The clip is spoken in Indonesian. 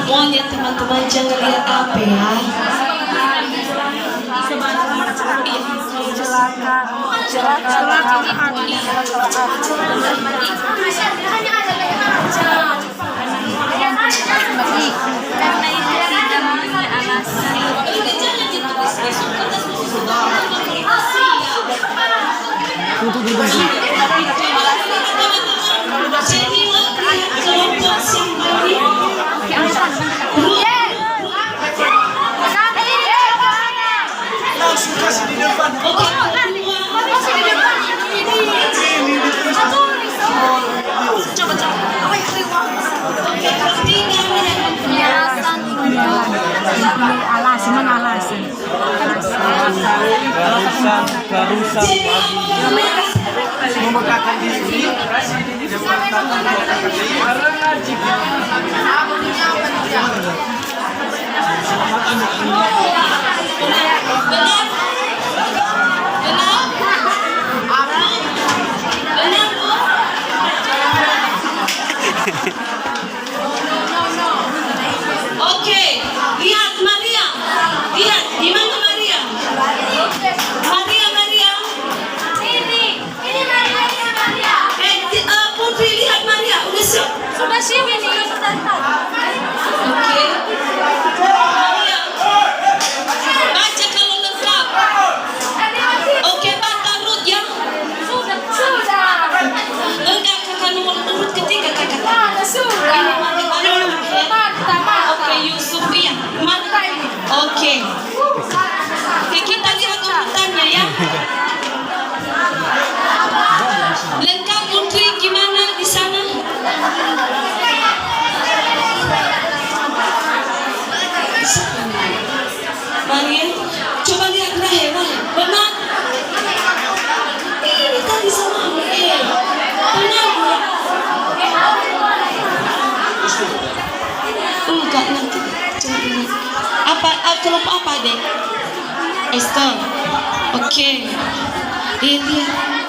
Monyet teman-teman jangan lihat apa ya. Langsung kasih di depan. Keharusan pagi memegahkan diri di depan Oke, lihat Maria. Lihat, di mana Maria? Maria. Putri, lihat Maria. Udah siap? Sudah siap ini. Oke. Maria. Baca kalau lengkap. Oke, baca Ruth ya. Sudah. Enggak, kakak nomor ketiga kakak. Sudah. Oke, Yusuf ya. Mana? Oke. Oke, kita lihat urutannya ya. Lengkap Putri, gimana di sana? Maria, coba lihat Rahel. Benar? Ini tadi sama Rahel. Benar ya? Enggak, nanti coba lihat. Kelompok apa deh? Esther. Oke. Lihat.